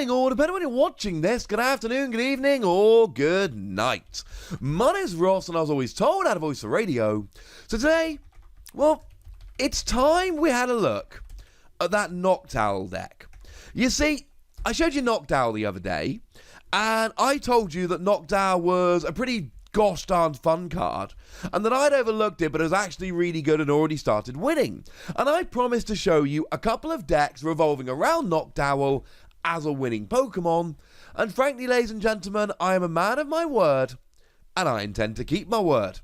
morning, or depending on when you're watching this, good afternoon, good evening, or good night. My name's Ross, and I was always told I had a voice for radio. So today, well, it's time we had a look at that Noctowl deck. You see, I showed you Noctowl the other day, and I told you that Noctowl was a pretty gosh darn fun card, and that I'd overlooked it, but it was actually really good and already started winning. And I promised to show you a couple of decks revolving around Noctowl as a winning Pokemon, and frankly, ladies and gentlemen, I am a man of my word, and I intend to keep my word.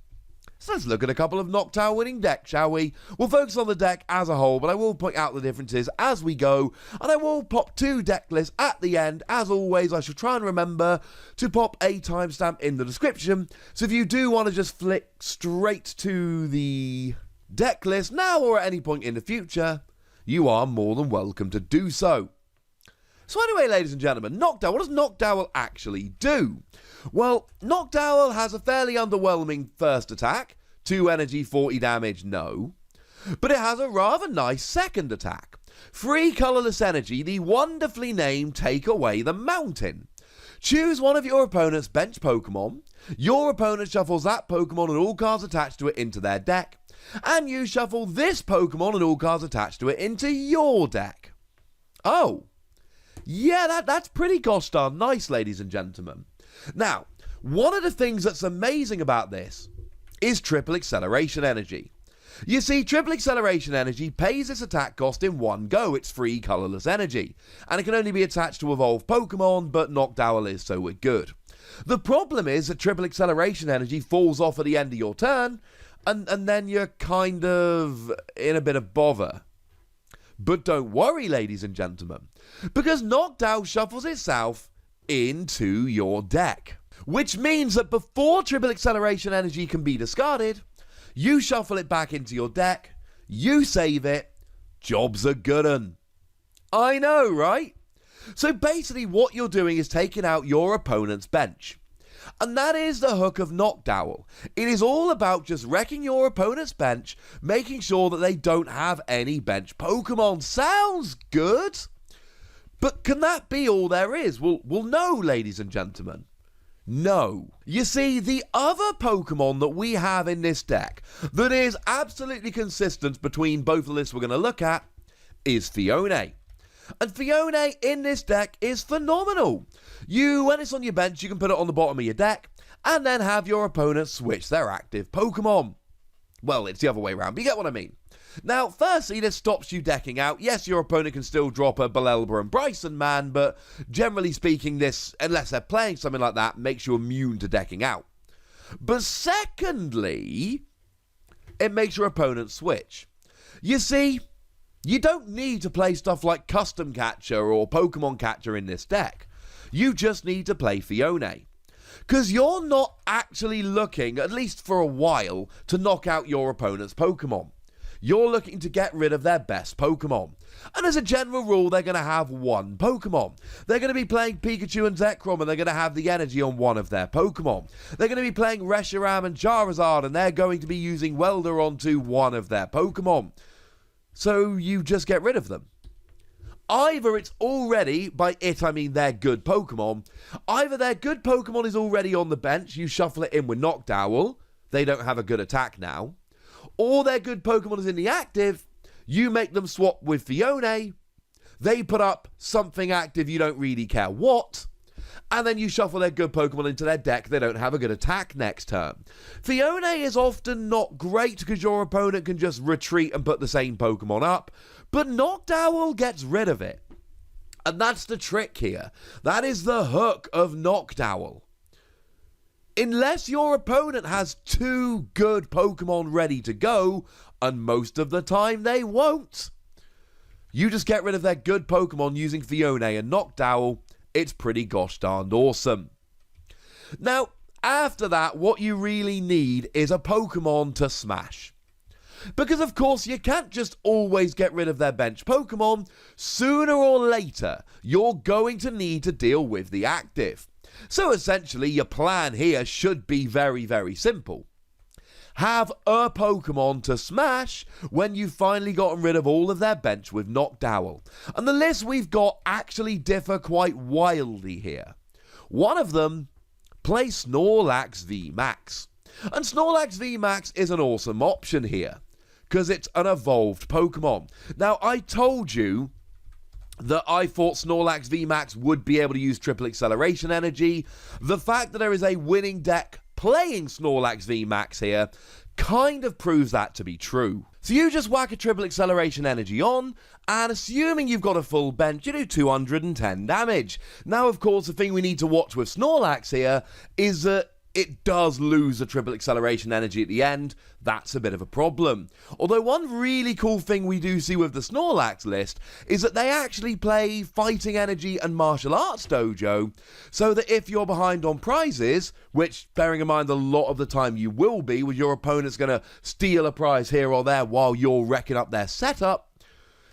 So let's look at a couple of Noctowl winning decks, shall we? We'll focus on the deck as a whole, but I will point out the differences as we go, and I will pop 2 deck lists at the end. As always, I shall try and remember to pop a timestamp in the description, so if you do want to just flick straight to the deck list now or at any point in the future, you are more than welcome to do so. So anyway, ladies and gentlemen, Noctowl, what does Noctowl actually do? Well, Noctowl has a fairly underwhelming first attack, 2 energy, 40 damage, no. But it has a rather nice second attack. 3 colourless energy, the wonderfully named Take Away the Mountain. Choose one of your opponent's bench Pokemon, your opponent shuffles that Pokemon and all cards attached to it into their deck, and you shuffle this Pokemon and all cards attached to it into your deck. Oh. Yeah, that's pretty gosh darn nice, ladies and gentlemen. Now, one of the things that's amazing about this is triple acceleration energy. You see, triple acceleration energy pays its attack cost in one go. It's 3 colourless energy, and it can only be attached to evolved Pokemon, but Noctowl is, so we're good. The problem is that triple acceleration energy falls off at the end of your turn, and then you're kind of in a bit of bother. But don't worry, ladies and gentlemen, because Noctowl shuffles itself into your deck. Which means that before triple acceleration energy can be discarded, you shuffle it back into your deck, you save it, job's a good 'un. I know, right? So basically what you're doing is taking out your opponent's bench. And that is the hook of Noctowl. It is all about just wrecking your opponent's bench, making sure that they don't have any bench Pokemon. Sounds good. But can that be all there is? Well, no, ladies and gentlemen. No. You see, the other Pokemon that we have in this deck that is absolutely consistent between both the lists we're going to look at is Phione. And Phione in this deck is phenomenal. When it's on your bench, you can put it on the bottom of your deck and then have your opponent switch their active Pokemon. Well, it's the other way around, but you get what I mean. Now, firstly, this stops you decking out. Yes, your opponent can still drop a Belelba and Bryson Man, but generally speaking, this, unless they're playing something like that, makes you immune to decking out. But secondly, it makes your opponent switch. You see, you don't need to play stuff like Custom Catcher or Pokemon Catcher in this deck. You just need to play Phione. Because you're not actually looking, at least for a while, to knock out your opponent's Pokemon. You're looking to get rid of their best Pokemon. And as a general rule, they're going to have one Pokemon. They're going to be playing Pikachu and Zekrom, and they're going to have the energy on one of their Pokemon. They're going to be playing Reshiram and Charizard, and they're going to be using Welder onto one of their Pokemon. So you just get rid of them. Either it's already, by it I mean their good Pokemon, either their good Pokemon is already on the bench, you shuffle it in with Noctowl, they don't have a good attack now, or their good Pokemon is in the active, you make them swap with Phione, they put up something active you don't really care what, and then you shuffle their good Pokemon into their deck, they don't have a good attack next turn. Phione is often not great because your opponent can just retreat and put the same Pokemon up, but Noctowl gets rid of it. And that's the trick here. That is the hook of Noctowl. Unless your opponent has 2 good Pokemon ready to go, and most of the time they won't, you just get rid of their good Pokemon using Phione and Noctowl. It's pretty gosh darned awesome. Now, after that, what you really need is a Pokemon to smash. Because of course you can't just always get rid of their bench Pokemon. Sooner or later, you're going to need to deal with the active. So essentially your plan here should be very, very simple. have a Pokemon to smash when you've finally gotten rid of all of their bench with Noctowl. And the lists we've got actually differ quite wildly here. One of them plays Snorlax VMAX. And Snorlax VMAX is an awesome option here, because it's an evolved Pokemon. Now, I told you that I thought Snorlax VMAX would be able to use triple acceleration energy. The fact that there is a winning deck playing Snorlax VMAX here kind of proves that to be true. So you just whack a triple acceleration energy on, and assuming you've got a full bench, you do 210 damage. Now, of course, the thing we need to watch with Snorlax here is that it does lose the triple acceleration energy at the end. That's a bit of a problem. Although one really cool thing we do see with the Snorlax list is that they actually play Fighting Energy and Martial Arts Dojo, so that if you're behind on prizes, which bearing in mind a lot of the time you will be, with your opponent's going to steal a prize here or there while you're wrecking up their setup,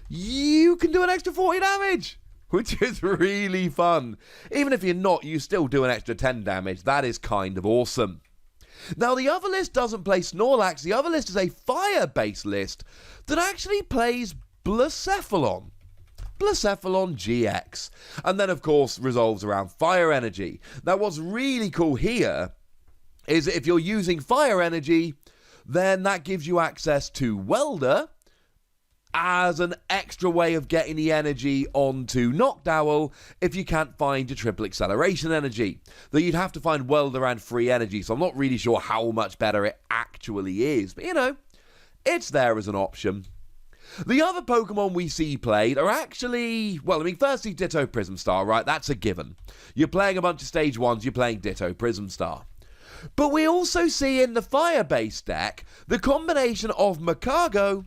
you can do an extra 40 damage. Which is really fun. Even if you're not, you still do an extra 10 damage. That is kind of awesome. Now, the other list doesn't play Snorlax. The other list is a fire-based list that actually plays Blacephalon. Blacephalon GX. And then, of course, revolves around fire energy. Now, what's really cool here is that if you're using fire energy, then that gives you access to Welder as an extra way of getting the energy onto Noctowl if you can't find your triple acceleration energy. Though you'd have to find Welder and free energy, so I'm not really sure how much better it actually is. But, you know, it's there as an option. The other Pokemon we see played are actually, well, I mean, firstly, Ditto Prism Star, right? That's a given. You're playing a bunch of Stage 1s, you're playing Ditto Prism Star. But we also see in the Fire-based deck the combination of Makago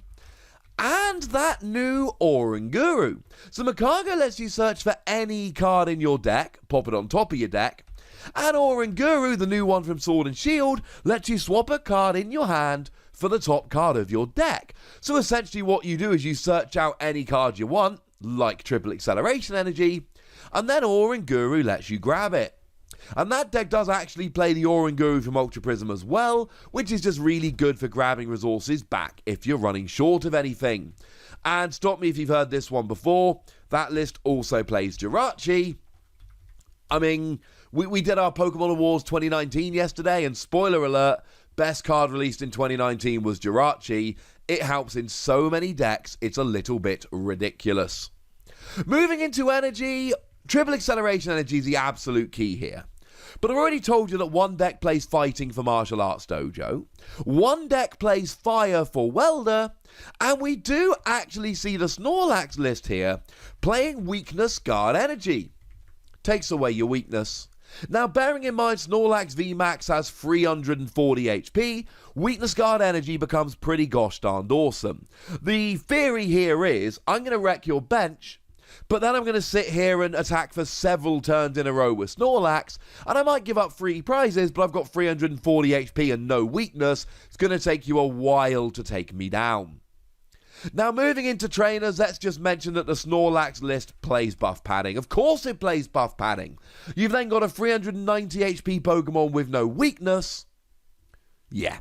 and that new Oranguru. So Makago lets you search for any card in your deck, pop it on top of your deck, and Oranguru, the new one from Sword and Shield, lets you swap a card in your hand for the top card of your deck. So essentially what you do is you search out any card you want, like triple acceleration energy, and then Oranguru lets you grab it. And that deck does actually play the Oranguru from Ultra Prism as well, which is just really good for grabbing resources back if you're running short of anything. And stop me if you've heard this one before, that list also plays Jirachi. I mean, we did our Pokemon Awards 2019 yesterday, and spoiler alert, best card released in 2019 was Jirachi. It helps in so many decks, it's a little bit ridiculous. Moving into energy, triple acceleration energy is the absolute key here. But I've already told you that one deck plays Fighting for Martial Arts Dojo, one deck plays Fire for Welder, and we do actually see the Snorlax list here playing Weakness Guard Energy. Takes away your weakness. Now, bearing in mind Snorlax VMAX has 340 HP, Weakness Guard Energy becomes pretty gosh darned awesome. The theory here is, I'm going to wreck your bench, but then I'm going to sit here and attack for several turns in a row with Snorlax, and I might give up free prizes, but I've got 340 HP and no weakness. It's going to take you a while to take me down. Now, moving into trainers, let's just mention that the Snorlax list plays buff padding. Of course it plays buff padding. You've then got a 390 HP Pokemon with no weakness. Yeah.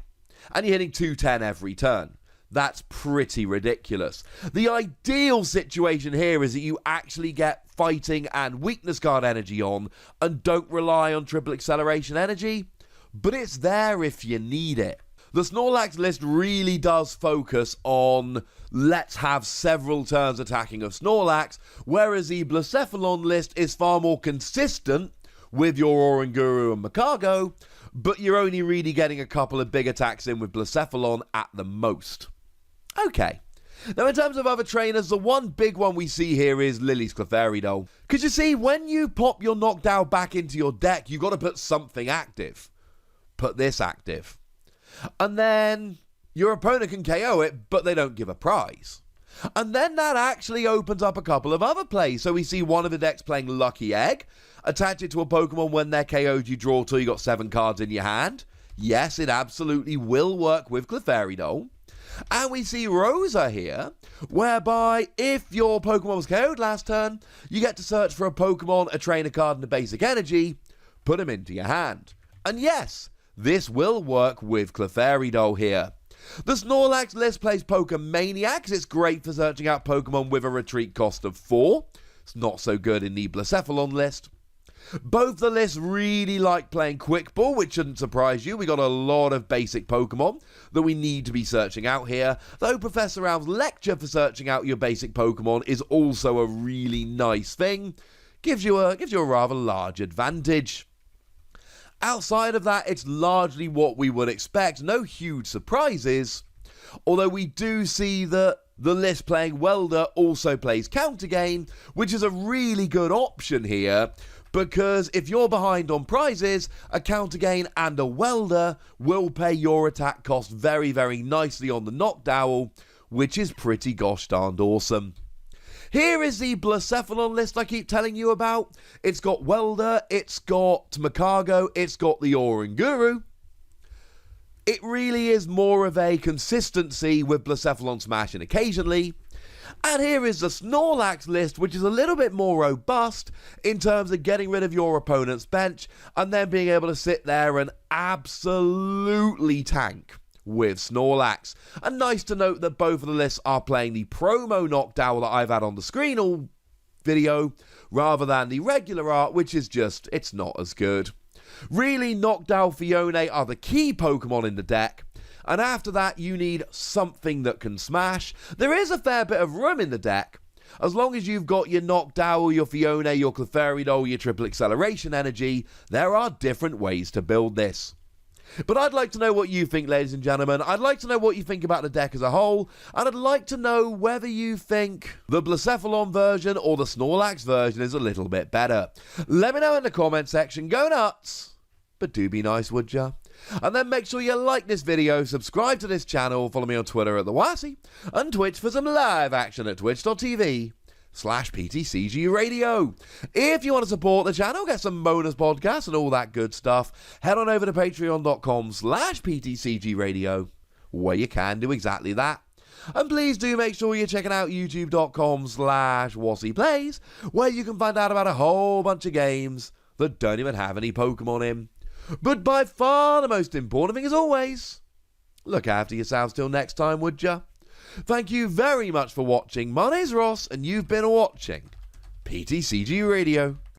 And you're hitting 210 every turn. That's pretty ridiculous. The ideal situation here is that you actually get Fighting and Weakness Guard energy on and don't rely on triple acceleration energy, but it's there if you need it. The Snorlax list really does focus on let's have several turns attacking of Snorlax, whereas the Blacephalon list is far more consistent with your Oranguru and Makago, but you're only really getting a couple of big attacks in with Blacephalon at the most. Okay. Now, in terms of other trainers, the one big one we see here is Lily's Clefairy. Because you see, when you pop your Noctowl back into your deck, you've got to put something active. Put this active. And then your opponent can KO it, but they don't give a prize. And then that actually opens up a couple of other plays. So we see one of the decks playing Lucky Egg. Attach it to a Pokemon when they're KO'd, you draw till you got 7 cards in your hand. Yes, it absolutely will work with Clefairy. And we see Rosa here, whereby if your Pokemon was KO'd last turn, you get to search for a Pokemon, a trainer card, and a basic energy, put them into your hand. And yes, this will work with Clefairy here. The Snorlax list plays Pokemaniacs. It's great for searching out Pokemon with a retreat cost of 4. It's not so good in the Blacephalon list. Both the lists really like playing Quick Ball, which shouldn't surprise you. We got a lot of basic Pokemon that we need to be searching out here, though Professor Owl's lecture for searching out your basic Pokemon is also a really nice thing. Gives you a rather large advantage. Outside of that, it's largely what we would expect. No huge surprises, although we do see that the list playing Welder also plays Counter Gain, which is a really good option here, because if you're behind on prizes, a Counter Gain and a Welder will pay your attack cost very, very nicely on the Noctowl, which is pretty gosh darned awesome. Here is the Blacephalon list I keep telling you about. It's got Welder, it's got Makago, it's got the Oranguru. It really is more of a consistency with Blacephalon smashing occasionally. And here is the Snorlax list, which is a little bit more robust in terms of getting rid of your opponent's bench and then being able to sit there and absolutely tank with Snorlax. And nice to note that both of the lists are playing the promo Noctowl that I've had on the screen all video, rather than the regular art, which is just, it's not as good. Really, Noctowl, Fione are the key Pokemon in the deck, and after that you need something that can smash. There is a fair bit of room in the deck, as long as you've got your Noctowl, your Fione, your Clefairy, your triple acceleration energy. There are different ways to build this. But I'd like to know what you think, ladies and gentlemen. I'd like to know what you think about the deck as a whole, and I'd like to know whether you think the Blacephalon version or the Snorlax version is a little bit better. Let me know in the comment section. Go nuts, but do be nice, would ya? And then make sure you like this video, subscribe to this channel, follow me on Twitter at TheWassy, and Twitch for some live action at twitch.tv/PTCGRadio. If you want to support the channel, get some bonus podcasts and all that good stuff, head on over to patreon.com/PTCGRadio, where you can do exactly that. And please do make sure you're checking out youtube.com/WassyPlays, where you can find out about a whole bunch of games that don't even have any Pokemon in. But by far the most important thing, as always, look after yourselves till next time, would ya? Thank you very much for watching. My name's Ross, and you've been watching PTCG Radio.